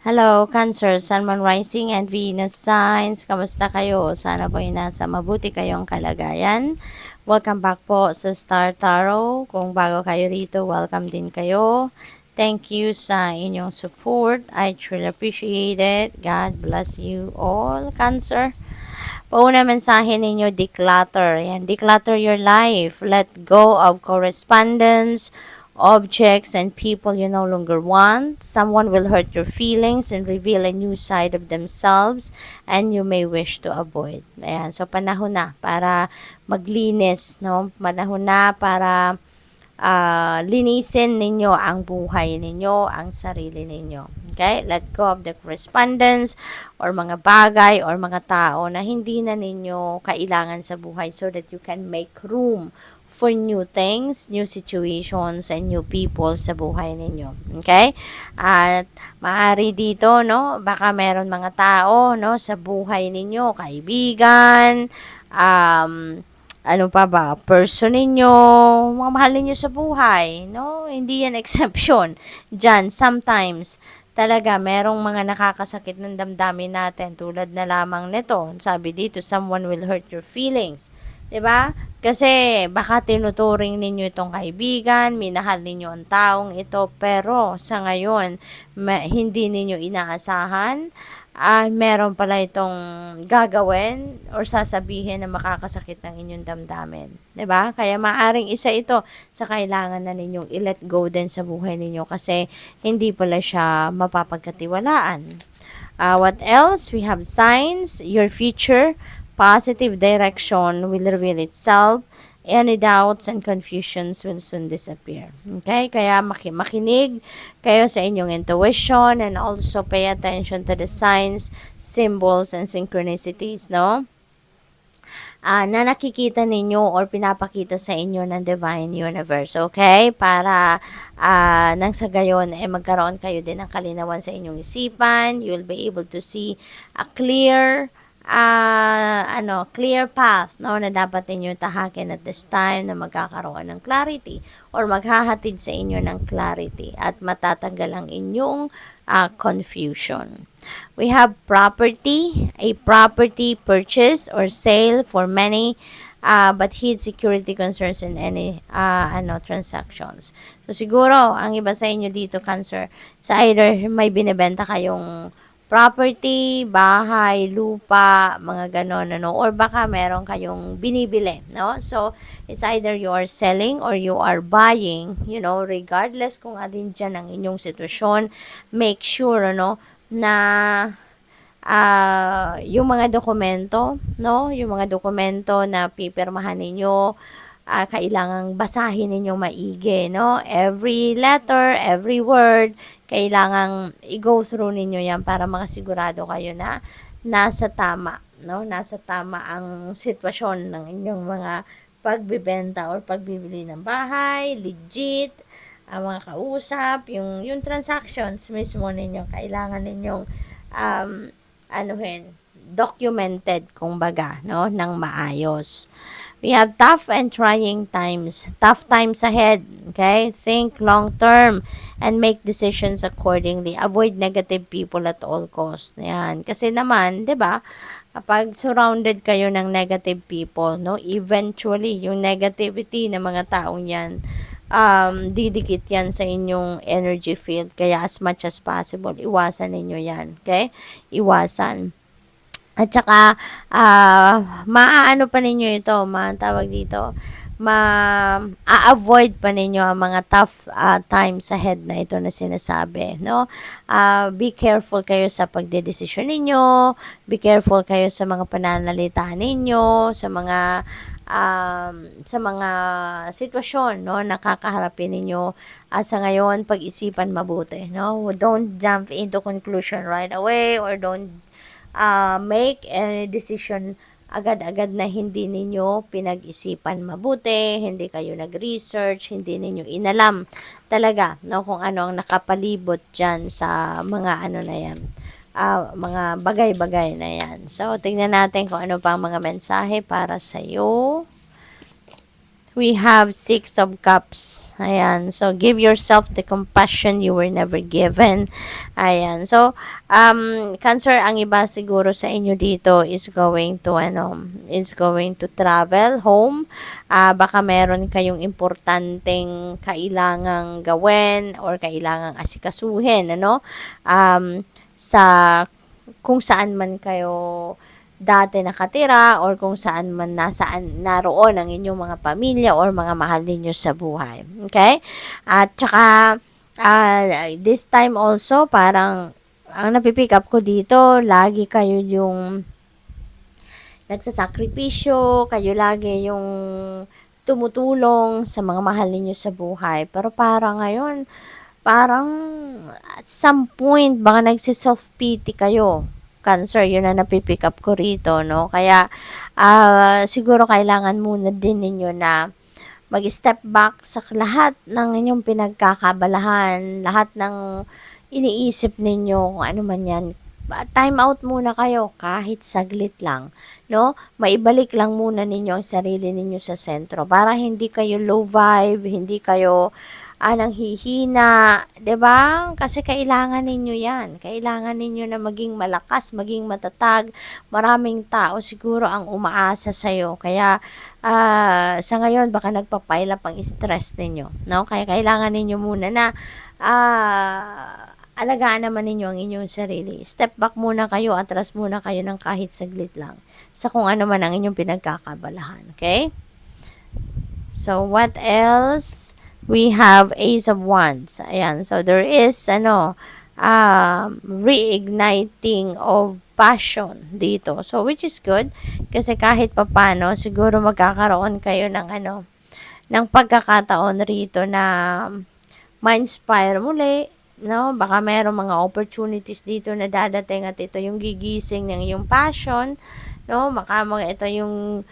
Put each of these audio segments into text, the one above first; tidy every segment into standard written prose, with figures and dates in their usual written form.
Hello, Cancer, Sun, Moon, Rising, and Venus signs. Kamusta kayo? Sana po ay nasa mabuti kayong kalagayan. Welcome back po sa Star Tarot. Kung bago kayo rito, welcome din kayo. Thank you sa inyong support. I truly appreciate it. God bless you all, Cancer. Pauna mensahe ninyo, declutter. Yan, declutter your life. Let go of correspondence, objects, and people you no longer want. Someone will hurt your feelings and reveal a new side of themselves and you may wish to avoid. Ayan, so panahon na para maglinis, no? Panahon na para linisin ninyo ang buhay ninyo, ang sarili ninyo. Okay? Let go of the correspondence or mga bagay or mga tao na hindi na ninyo kailangan sa buhay so that you can make room for new things, new situations, and new people sa buhay ninyo. Okay? At maaari dito, no, baka meron mga tao, no, sa buhay ninyo, kaibigan, ano pa ba, person ninyo, mga mahal ninyo sa buhay, no? Hindi yan exception. Diyan, sometimes, talaga, merong mga nakakasakit ng damdamin natin, tulad na lamang nito. Sabi dito, someone will hurt your feelings. 'Di ba? Kasi baka tinuturing ninyo itong kaibigan, minahal ninyo ang taong ito, pero sa ngayon, hindi ninyo inaasahan, meron pala itong gagawin or sasabihin na makakasakit ng inyong damdamin. 'Di ba? Kaya maaring isa ito sa kailangan na ninyong i-let go din sa buhay ninyo kasi hindi pala siya mapapagkatiwalaan. What else? We have signs, your future positive direction will reveal itself. Any doubts and confusions will soon disappear. Okay? Kaya makinig kayo sa inyong intuition and also pay attention to the signs, symbols, and synchronicities, no? Na nakikita ninyo or pinapakita sa inyo ng Divine Universe, okay? Para nang sa gayon, magkaroon kayo din ng kalinawan sa inyong isipan. You'll be able to see a clear path, no, na dapat ninyo tahakin at this time na magkakaroon ng clarity or maghahatid sa inyo ng clarity at matatanggal ang inyong confusion. We have property, a property purchase or sale for many but hid security concerns in any transactions. So siguro ang iba sa inyo dito, Cancer, sa either may binebenta kayong property, bahay, lupa, mga ganon, ano, or baka meron kayong binibili, no? So, it's either you are selling or you are buying, regardless kung alin dyan ang inyong sitwasyon, make sure, na yung mga dokumento, no? Yung mga dokumento na pipirmahan ninyo, kailangang basahin ninyong maigi, no? Every letter, every word, kailangang i-go through ninyo yan para makasigurado kayo na nasa tama, no? Nasa tama ang sitwasyon ng inyong mga pagbibenta or pagbibili ng bahay, legit, ang mga kausap, yung transactions mismo ninyo, kailangan ninyong documented, kumbaga, no? Ng maayos. We have tough and trying times. Tough times ahead. Okay? Think long term and make decisions accordingly. Avoid negative people at all costs. Yan. Kasi naman, 'di ba? Kapag surrounded kayo ng negative people, no, eventually yung negativity ng mga taong 'yan didikit yan sa inyong energy field. Kaya as much as possible, iwasan ninyo yan. Okay? Iwasan. At saka, maaano pa ninyo ito, tawag dito, ma-avoid pa ninyo ang mga tough times ahead na ito na sinasabi, no? Be careful kayo sa pagdedesisyon ninyo, be careful kayo sa mga pananalita ninyo, sa mga sitwasyon, no, nakakaharapin ninyo. Sa ngayon, pag-isipan mabuti, no? Don't jump into conclusion right away or don't make any decision agad-agad na hindi ninyo pinag-isipan mabuti, hindi kayo nag-research, hindi ninyo inalam talaga, no, kung ano ang nakapalibot dyan sa mga na yan, mga bagay-bagay na yan. So, tingnan natin kung ano pang mga mensahe para sa iyo. we have Six of Cups. Ayan. So, give yourself the compassion you were never given. Ayan. So, Cancer, ang iba siguro sa inyo dito is going to, is going to travel home. Baka meron kayong importanteng kailangang gawin or kailangang asikasuhin, sa kung saan man kayo dati nakatira or kung saan man naroon ang inyong mga pamilya or mga mahal ninyo sa buhay. Okay? At saka, this time also, parang, ang napipick up ko dito, lagi kayo yung nagsasakripisyo, kayo lagi yung tumutulong sa mga mahal ninyo sa buhay. Pero parang ngayon, parang at some point, baka nagsi-self-pity kayo. Cancer, yun na napipick up ko rito, no? Kaya, siguro kailangan muna din ninyo na mag-step back sa lahat ng inyong pinagkakabalahan, lahat ng iniisip ninyo, kung ano man yan. Time out muna kayo, kahit saglit lang, no? Maibalik lang muna ninyo ang sarili ninyo sa sentro para hindi kayo low vibe, hindi kayo nanghihina, 'di ba? Kasi kailangan ninyo 'yan. Kailangan ninyo na maging malakas, maging matatag. Maraming tao siguro ang umaasa sa iyo. Kaya sa ngayon baka nagpa-pile up ang stress ninyo, no? Kaya kailangan ninyo muna na alagaan naman ninyo ang inyong sarili. Step back muna kayo, atras muna kayo ng kahit saglit lang sa kung ano man ang inyong pinagkakabalahan. Okay? So, what else? We have Ace of Wands. Ayan. So, there is, reigniting of passion dito. So, which is good. Kasi kahit papano, siguro magkakaroon kayo ng, ng pagkakataon rito na ma-inspire muli, no? Baka mayroong mga opportunities dito na dadating at ito yung gigising ng iyong passion, no? Baka ito yung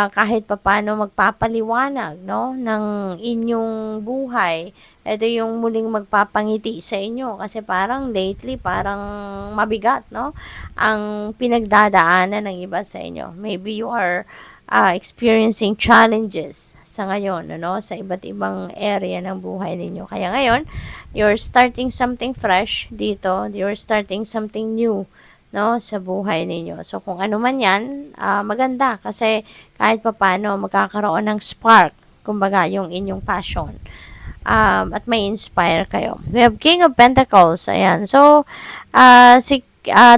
kahit papano magpapaliwanag, no, ng inyong buhay. Ito yung muling magpapangiti sa inyo kasi parang lately parang mabigat, no, ang pinagdadaanan ng iba sa inyo. Maybe you are experiencing challenges sa ngayon, sa iba't ibang area ng buhay ninyo. Kaya ngayon, you're starting something fresh dito. You're starting something new, no, sa buhay ninyo. So, kung ano man yan, maganda kasi kahit papano magkakaroon ng spark, kumbaga, yung inyong passion. At may inspire kayo. We have King of Pentacles. Ayan. So,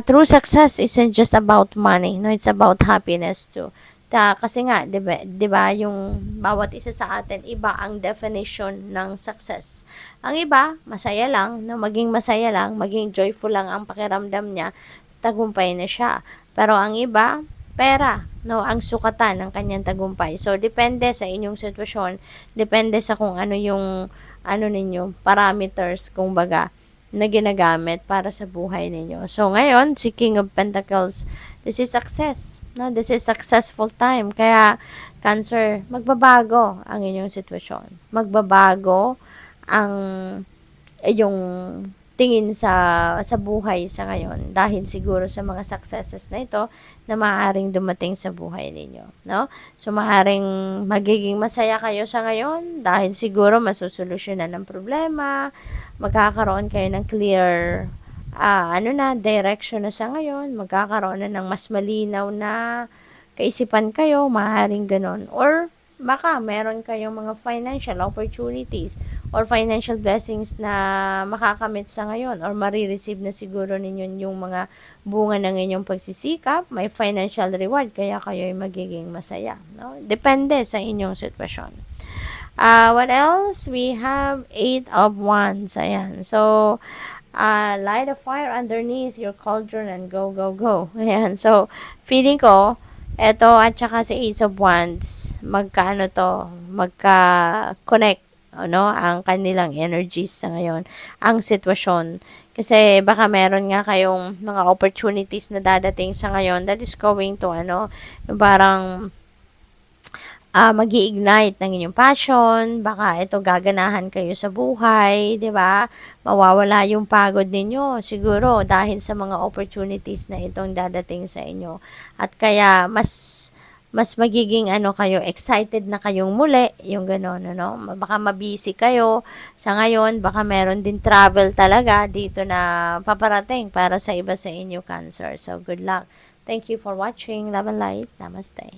true success isn't just about money. No, it's about happiness too. Kasi nga, 'di ba, yung bawat isa sa atin iba ang definition ng success. Ang iba, masaya lang, no, maging masaya lang, maging joyful lang ang pakiramdam niya, tagumpay na siya. Pero ang iba, pera, no, ang sukatan ng kanyang tagumpay. So, depende sa inyong sitwasyon, depende sa kung ano yung ninyo, parameters, kumbaga, na ginagamit para sa buhay ninyo. So, ngayon, si King of Pentacles, this is success. No? This is successful time. Kaya, Cancer, magbabago ang inyong sitwasyon. Magbabago ang iyong tingin sa buhay sa ngayon dahil siguro sa mga successes na ito na maaaring dumating sa buhay ninyo, no? So, maaaring magiging masaya kayo sa ngayon dahil siguro masusolusyonan ng problema, magkakaroon kayo ng clear direction na sa ngayon, magkakaroon na ng mas malinaw na kaisipan kayo, maaaring ganon. Or baka meron kayong mga financial opportunities or financial blessings na makakamit sa ngayon or marireceive na siguro ninyo yung mga bunga ng inyong pagsisikap, may financial reward kaya kayo ay magiging masaya, no? Depende sa inyong sitwasyon. What else? We have 8 of Wands. Ayan. So, light a fire underneath your cauldron and go, go, go. Ayan. So, feeling ko, eto at saka si Ace of Wands, magka-connect, ang kanilang energies sa ngayon, ang sitwasyon. Kasi baka meron nga kayong mga opportunities na dadating sa ngayon that is going to, parang magi-ignite ng inyong passion, baka ito gaganahan kayo sa buhay, 'di ba? Mawawala yung pagod ninyo siguro dahil sa mga opportunities na itong dadating sa inyo. At kaya mas mas magiging ano kayo, excited na kayong muli, yung gano'n, ano. Baka mabisi kayo sa ngayon, baka meron din travel talaga dito na paparating para sa iba sa inyo, Cancer. So, good luck. Thank you for watching. Love and light. Namaste.